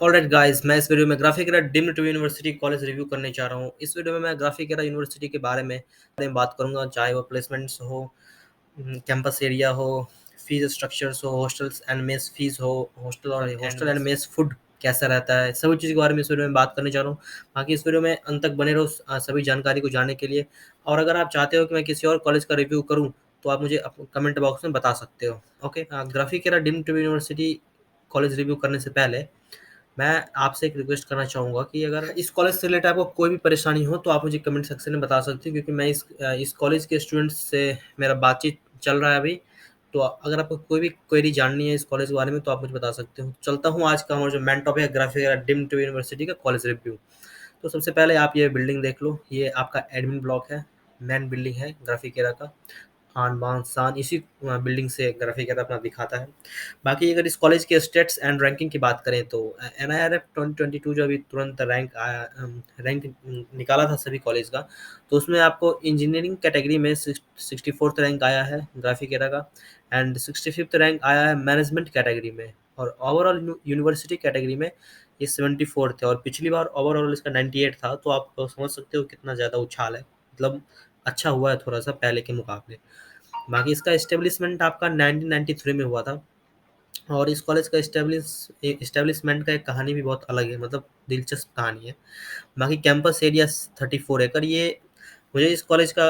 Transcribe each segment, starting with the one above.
Alright guys, मैं इस video में Graphic Era deemed to university college review करने जा रहा हूँ। इस वीडियो में मैं ग्राफिक एरा यूनिवर्सिटी के बारे में बात करूंगा, चाहे वो प्लेसमेंट्स हो, कैंपस एरिया हो, फीस स्ट्रक्चर्स हो, हॉस्टल्स एंड मेस फीस हो, हॉस्टल एंड मेस फूड कैसा रहता है, सभी चीज़ के बारे में इस वीडियो में बात करने जा रहा हूँ। बाकी इस वीडियो में अंत तक बने रहो सभी जानकारी को जानने के लिए। और अगर आप चाहते हो कि मैं किसी और कॉलेज का रिव्यू करूँ तो आप मुझे कमेंट बॉक्स में बता सकते हो। Okay, Graphic Era deemed to university college review करने से पहले मैं आपसे एक रिक्वेस्ट करना चाहूँगा कि अगर इस कॉलेज से रिलेटेड आपको कोई भी परेशानी हो तो आप मुझे कमेंट सेक्शन में बता सकते हो, क्योंकि मैं इस कॉलेज के स्टूडेंट्स से मेरा बातचीत चल रहा है अभी। तो अगर आपको कोई भी क्वेरी जाननी है इस कॉलेज के बारे में तो आप मुझे बता सकते हो। चलता हूँ, आज का हमारा जो मेन टॉपिक है ग्राफिक डीम्ड टू यूनिवर्सिटी का कॉलेज रिव्यू। तो सबसे पहले आप ये बिल्डिंग देख लो, ये आपका एडमिन ब्लॉक है, मेन बिल्डिंग है ग्राफिक एरा का। आन बान शान इसी बिल्डिंग से ग्राफिक एरा अपना दिखाता है। बाकी अगर इस कॉलेज के स्टेट्स एंड रैंकिंग की बात करें तो NIRF 2022 जो अभी तुरंत रैंक निकाला था सभी कॉलेज का, तो उसमें आपको इंजीनियरिंग कैटेगरी में 64th रैंक आया है ग्राफिक एरा का, एंड 65th रैंक आया है मैनेजमेंट कैटेगरी में। और ओवरऑल यूनिवर्सिटी कैटेगरी में ये 74th है, और पिछली बार ओवरऑल इसका 98 था। तो आप समझ सकते हो कितना ज़्यादा उछाल है, मतलब अच्छा हुआ है थोड़ा सा पहले के मुकाबले। बाकी इसका एस्टेब्लिशमेंट आपका 1993 में हुआ था, और इस कॉलेज का एस्टेब्लिशमेंट का एक कहानी भी बहुत अलग है, मतलब दिलचस्प कहानी है। बाकी कैंपस एरिया 34 एकड़, ये मुझे इस कॉलेज का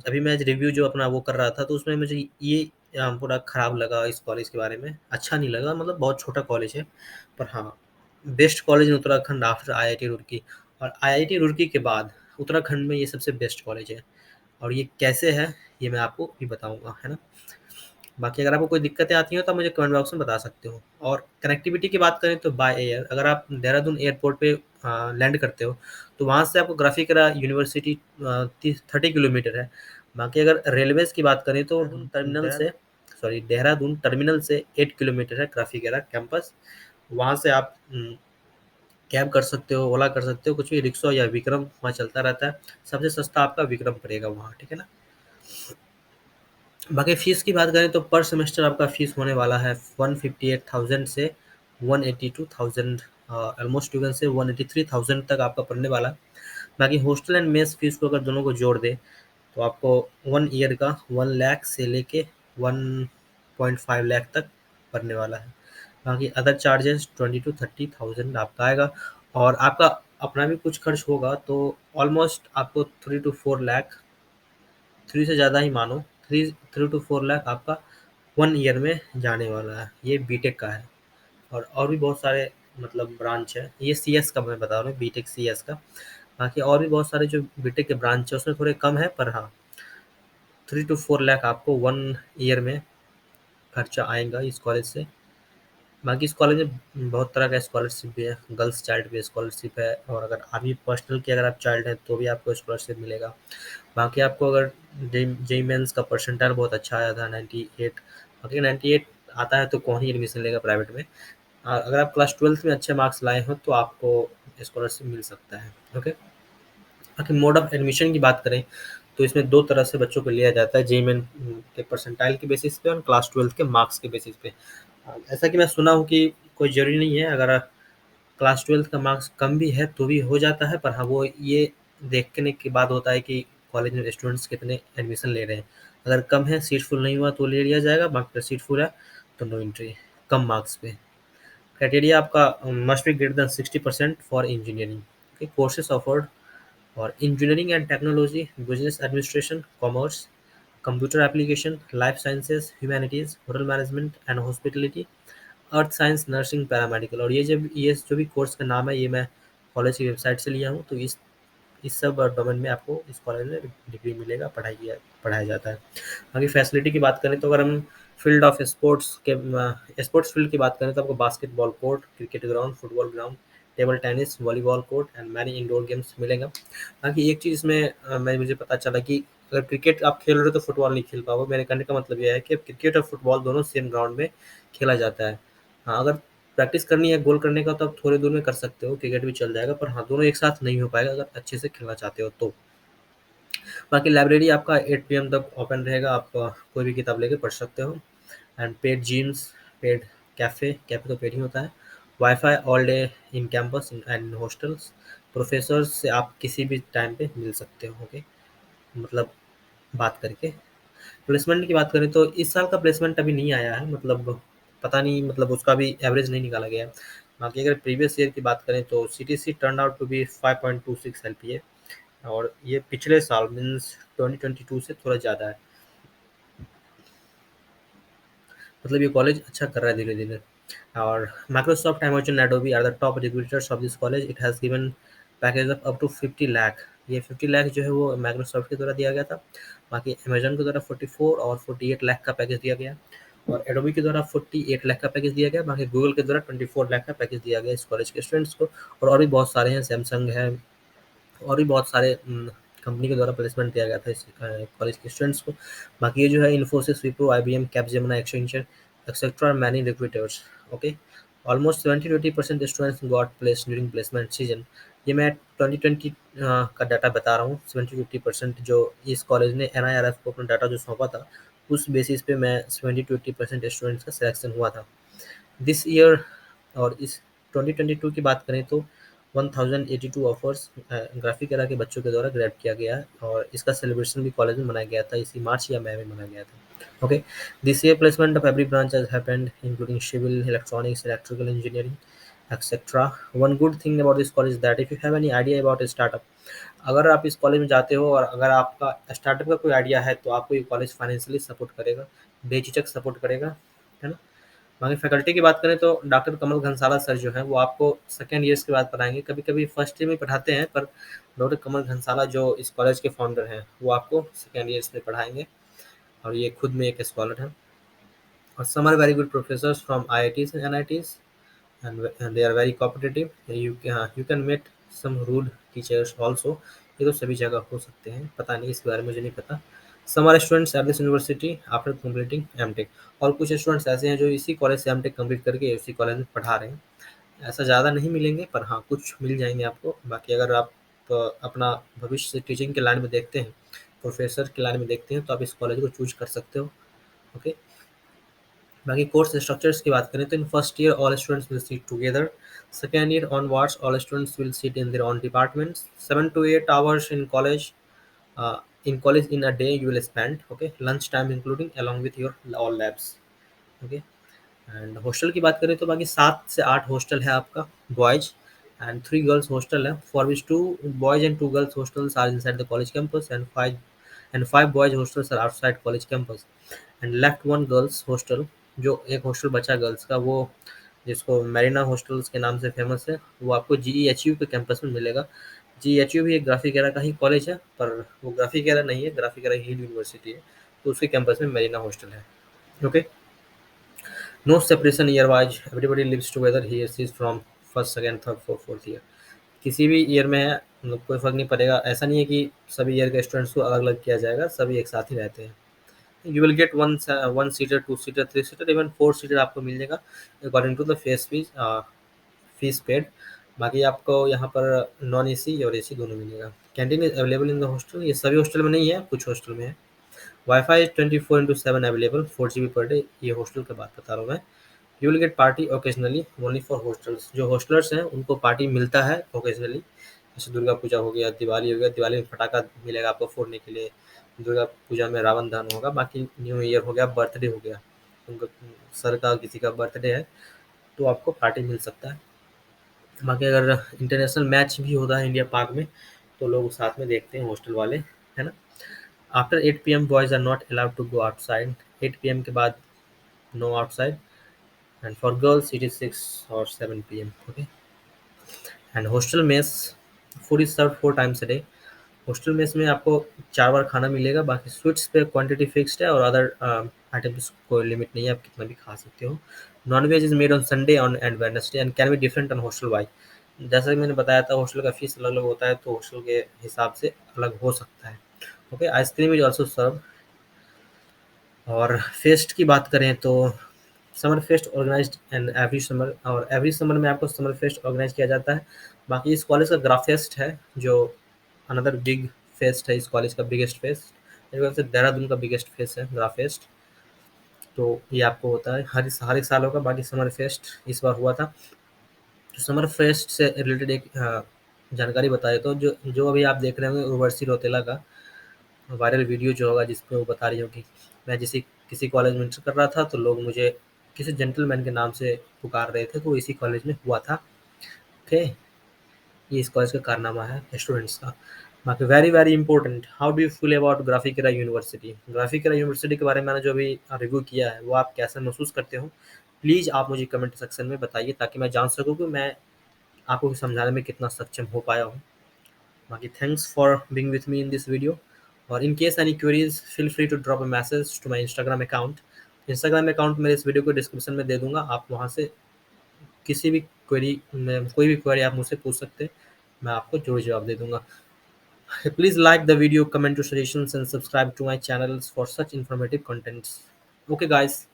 अभी मैं रिव्यू जो अपना वो कर रहा था तो उसमें मुझे ये पूरा खराब लगा। इस कॉलेज के बारे में अच्छा नहीं लगा, मतलब बहुत छोटा कॉलेज है। पर हाँ, best college in Uttarakhand after IIT Roorkee, और IIT रुड़की के बाद उत्तराखंड में ये सबसे बेस्ट कॉलेज है। और ये कैसे है ये मैं आपको भी बताऊंगा, है ना। बाकी अगर आपको कोई दिक्कतें आती हैं तो आप मुझे कमेंट बॉक्स में बता सकते हो। और कनेक्टिविटी की बात करें तो बाय एयर, अगर आप देहरादून एयरपोर्ट पे लैंड करते हो तो वहाँ से आपको ग्राफिकरा यूनिवर्सिटी 30 किलोमीटर है। बाकी अगर रेलवेज की बात करें तो देहरादून टर्मिनल से 8 किलोमीटर है ग्राफिकरा कैंपस। वहाँ से आप कैब कर सकते हो, ओला कर सकते हो, कुछ भी रिक्शा या विक्रम वहाँ चलता रहता है। सबसे सस्ता आपका विक्रम पड़ेगा वहाँ, ठीक है ना। बाकी फ़ीस की बात करें तो पर सेमेस्टर आपका फ़ीस होने वाला है 158,000 से 182,000, ऑलमोस्ट यू कैन से 183,000 तक आपका पड़ने वाला है। बाकी हॉस्टल एंड मेस फीस को अगर दोनों को जोड़ दें तो आपको 1 ईयर का 1 लाख से लेके 1.5 लाख तक पड़ने वाला है। बाकी अदर चार्जेस 20 to 30,000 आपका आएगा, और आपका अपना भी कुछ खर्च होगा तो ऑलमोस्ट आपको 3 to 4 लाख, 3 से ज़्यादा ही मानो, 3 to 4 लाख आपका 1 ईयर में जाने वाला है। ये बीटेक का है। और भी बहुत सारे मतलब ब्रांच है, ये CS का मैं बता रहा हूँ, बीटेक CS का। बाकी और भी बहुत सारे जो बीटेक के ब्रांच है उसमें थोड़े कम है, पर हाँ 3 to 4 लाख आपको 1 ईयर में खर्चा आएगा इस कॉलेज से। बाकी इस कॉलेज में बहुत तरह का स्कॉलरशिप भी है, गर्ल्स चाइल्ड भी स्कॉलरशिप है, और अगर आर्मी पर्सनल की अगर आप चाइल्ड हैं तो भी आपको स्कॉलरशिप मिलेगा। बाकी आपको अगर जेई मेंस का परसेंटाइल बहुत अच्छा आया था 98, बाकी 98 आता है तो कौन ही एडमिशन लेगा प्राइवेट में। अगर आप क्लास 12th में अच्छे मार्क्स लाए हो तो आपको स्कॉलरशिप मिल सकता है। ओके, बाकी मोड ऑफ एडमिशन की बात करें तो इसमें दो तरह से बच्चों को लिया जाता है, जेई मेन के परसेंटाइल के बेसिस पे और क्लास 12th के मार्क्स के बेसिस पे। ऐसा कि मैं सुना हूँ कि कोई ज़रूरी नहीं है, अगर क्लास 12th का मार्क्स कम भी है तो भी हो जाता है, पर हाँ वो ये देखने के बाद होता है कि कॉलेज में स्टूडेंट्स कितने एडमिशन ले रहे हैं। अगर कम है, सीट फुल नहीं हुआ तो ले लिया जाएगा, बाकी सीट फुल है तो नो एंट्री, कम मार्क्स पे। क्राइटेरिया आपका must be greater than 60% for engineering. Okay, courses offered are engineering and technology, business administration, commerce, computer application, life sciences, humanities, hotel management and hospitality, earth science, nursing, paramedical. और ये जो भी course का नाम है ये मैं कॉलेज की वेबसाइट से लिया हूँ। तो इस सब डोमेन में आपको इस कॉलेज में डिग्री मिलेगा, पढ़ाया जाता है। बाकी फैसिलिटी की बात करें तो अगर हम फील्ड ऑफ स्पोर्ट्स फील्ड की बात करें तो आपको basketball court, cricket ground, football ground, table tennis, volleyball court and many indoor games मिलेगा। बाकी एक चीज़ इसमें मुझे पता चला कि अगर क्रिकेट आप खेल रहे हो तो फुटबॉल नहीं खेल पाओगे। मेरे कहने का मतलब यह है कि क्रिकेट और फुटबॉल दोनों सेम ग्राउंड में खेला जाता है। हाँ, अगर प्रैक्टिस करनी है गोल करने का तो आप थोड़ी दूर में कर सकते हो, क्रिकेट भी चल जाएगा, पर हाँ दोनों एक साथ नहीं हो पाएगा अगर अच्छे से खेलना चाहते हो तो। बाकी लाइब्रेरी आपका 8 PM तक ओपन रहेगा, आप कोई भी किताब लेके पढ़ सकते हो। And paid gyms, paid cafe तो पेड ही होता है, wifi all day in campus and hostels. Professor से आप किसी भी टाइम पे मिल सकते हो, ओके, मतलब बात करके। प्लेसमेंट की बात करें तो इस साल का प्लेसमेंट अभी नहीं आया है, मतलब पता नहीं, मतलब उसका भी एवरेज नहीं निकाला गया है। बाकी अगर प्रीवियस ईयर की बात करें तो CTC turn out to be 5.26 LPA, और ये पिछले साल मीन्स 2022 से थोड़ा ज़्यादा है। मतलब ये कॉलेज अच्छा कर रहा है धीरे धीरे। और Microsoft, Amazon, Adobe are the top recruiters of this college. It has given package of up to 50 lakh. ये 50 लाख जो है वो माइक्रोसॉफ्ट के द्वारा दिया गया था। बाकी अमेजन के द्वारा 44 और 48 लाख का पैकेज दिया गया, और एडोबी के द्वारा 48 लाख का पैकेज दिया गया। बाकी गूगल के द्वारा 24 लाख का पैकेज दिया गया इस कॉलेज के स्टूडेंट्स को। और भी बहुत सारे हैं, सैमसंग है, और भी बहुत सारे कंपनी के द्वारा प्लेसमेंट दिया गया था इस कॉलेज के स्टूडेंट्स को। बाकी ये जो है Infosys, Wipro, IBM, Capgemini, Accenture etcetera, many recruiters, okay. Almost 70-80% students got place during placement season. ये मैं 2020 का डाटा बता रहा हूँ। 70-80% जो इस कॉलेज ने एनआईआरएफ को अपना डाटा जो सौंपा था, उस बेसिस पे मैं 70-80% स्टूडेंट्स का सिलेक्शन हुआ था दिस ईयर। और इस 2022 की बात करें तो 1082 ऑफर्स ग्राफिक एरा के बच्चों के द्वारा ग्रैब किया गया है, और इसका सेलिब्रेशन भी कॉलेज में मनाया गया था, इसी मार्च या मई में मनाया गया था, okay. This year placement of every branch has happened including civil, electronics, electrical engineering, etcetera. One good thing about this college that if you have any idea about startup, अगर आप इस कॉलेज में जाते हो और अगर आपका स्टार्टअप का कोई आइडिया है तो आपको ये कॉलेज फाइनेंशियली सपोर्ट करेगा, बेझिझक सपोर्ट करेगा, है ना। बाकी फैकल्टी की बात करें तो डॉक्टर कमल घनसाला सर जो हैं वो आपको सेकेंड ईयर्स के बाद पढ़ाएंगे, कभी कभी फर्स्ट ईयर में पढ़ाते हैं, पर डॉक्टर कमल घनसाला जो इस कॉलेज के फाउंडर हैं वो आपको सेकेंड ईयर्स में पढ़ाएंगे, और ये खुद में एक स्कॉलर हैं। और some are very good professors from IITs and NITs, and they are very cooperative. You can meet some rude teachers also. ये तो सभी जगह हो सकते हैं, पता नहीं, इसके बारे में मुझे नहीं पता। Some are students at this university after completing MTech, और कुछ स्टूडेंट्स ऐसे हैं जो इसी कॉलेज से एमटेक कंप्लीट करके इसी कॉलेज में पढ़ा रहे हैं। ऐसा ज़्यादा नहीं मिलेंगे, पर हाँ कुछ मिल जाएंगे आपको। बाकी अगर आप अपना भविष्य टीचिंग के लाइन में देखते हैं, प्रोफेसर के लाइन में देखते हैं, तो आप इस कॉलेज को चूज कर सकते हो, ओके। बाकी कोर्स स्ट्रक्चर्स की बात करें तो in first year all students will seat together, second year onwards all students will seat in their on departments, 7 to 8 hours in college in a day you will spend, okay, lunch time including along with your all labs, okay। And hostel की बात करें तो बाकी 7 से 8 hostel है आपका, boys, and 3 girls hostel है, for which 2 boys and 2 girls hostels are inside the college campus, and 5 boys hostels are outside college campus, and left 1 girls hostel. जो एक हॉस्टल बचा गर्ल्स का, वो जिसको मैरिना हॉस्टल्स के नाम से फेमस है, वो आपको GEHU के कैंपस में मिलेगा। GEHU भी एक ग्राफिक एरा का ही कॉलेज है, पर वो ग्राफिक एरा नहीं है, ग्राफिक एरा हिल यूनिवर्सिटी है, तो उसके कैंपस में मैरिना हॉस्टल है, okay. No separation year wise, everybody lives together here see from first, second, third, fourth year. किसी भी ईयर में है, मतलब कोई फर्क नहीं पड़ेगा, ऐसा नहीं है कि सभी ईयर के स्टूडेंट्स को अलग अलग किया जाएगा, सभी एक साथ ही रहते हैं। You will get one seater, 2 seater, 3 seater, even 4 seater आपको मिल जाएगा according to the fees paid. बाकी आपको यहाँ पर नॉन एसी और एसी दोनों मिलेगा। Canteen is available in the hostel, ये सभी हॉस्टल में नहीं है, कुछ हॉस्टल में है। Wifi is 24/7 available, 4 GB per day, ये हॉस्टल का बात बता रहा हूँ मैं। You will gate party occasionally only for hostels, जो हॉस्टलर्स हैं उनको पार्टी मिलता है ओकेजनली, जैसे दुर्गा पूजा हो गया, दिवाली हो गया, दिवाली में पटाखा मिलेगा आपको फोड़ने के लिए, दुर्गा पूजा में रावण दहन होगा, बाकी न्यू ईयर हो गया, बर्थडे हो गया, उनका सर का किसी का बर्थडे है तो आपको पार्टी मिल सकता है। बाकी अगर इंटरनेशनल मैच भी होता है इंडिया पाक में, तो लोग साथ में देखते हैं हॉस्टल वाले, है ना। After 8 PM boys are not allowed to go outside, 8 PM के बाद no outside, and for girls it is 6 or 7 PM, okay. And hostel mess food is serve 4 times a day। Hostel mess में आपको 4 बार खाना मिलेगा, बाकी sweets पे quantity fixed है, और अदर आइटम्स कोई लिमिट नहीं है, आप कितना भी खा सकते हो। Non veg is made on Sunday on and Wednesday and can be different on hostel wise. जैसा कि मैंने बताया था, हॉस्टल का फीस अलग अलग होता है, तो हॉस्टल के हिसाब से अलग हो सकता है, okay. Ice cream is also serve. और फेस्ट की बात करें तो summer fest organized and every summer, और एवरी समर में आपको समर फेस्ट ऑर्गेनाइज किया जाता है। बाकी इस कॉलेज का ग्राफेस्ट है, जो अनदर बिग फेस्ट है, इस कॉलेज का बिगेस्ट फेस्ट, मेरे ख्याल से देहरादून का बिगेस्ट फेस्ट है ग्राफेस्ट। तो ये आपको होता है हर एक साल होगा। बाकी समर फेस्ट इस बार हुआ था, समर फेस्ट से रिलेटेड एक जानकारी बता देता हूँ। जो जो अभी आप देख रहे होंगे उर्वशी रौतेला का वायरल वीडियो जो होगा, जिसपे वो बता रही होगी मैं जिस किसी कॉलेज में इंटर कर रहा था, तो लोग मुझे किसी जेंटलमैन के नाम से पुकार रहे थे, तो इसी कॉलेज में हुआ था। ओके, ये इस कॉलेज का कारनामा है स्टूडेंट्स का। बाकी very very important, how do you feel about Graphic Era University? Graphic Era University के बारे में मैंने जो अभी रिव्यू किया है, वो आप कैसा महसूस करते हो? प्लीज़ आप मुझे कमेंट सेक्शन में बताइए, ताकि मैं जान सकूँ कि मैं आपको समझाने में कितना सक्षम हो पाया हूँ। बाकी thanks for being with me in this video, और in case any queries feel free to drop a message to my Instagram account. Instagram account मेरे इस वीडियो को डिस्क्रिप्शन में दे दूंगा, आप वहाँ से किसी भी क्वेरी में कोई भी क्वेरी आप मुझसे पूछ सकते हैं, मैं आपको जरूर जवाब दे दूंगा। Please like the video, comment to suggestions and subscribe to my channels for such informative contents. Okay guys,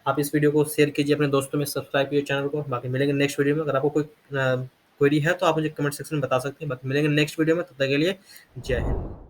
आप इस वीडियो को शेयर कीजिए अपने दोस्तों में, सब्सक्राइब कीजिए चैनल को। बाकी मिलेंगे नेक्स्ट वीडियो में। अगर आपको कोई क्वेरी है तो आप मुझे कमेंट सेक्शन में बता सकते हैं। बाकी मिलेंगे नेक्स्ट वीडियो में, तब तक के लिए जय हिंद।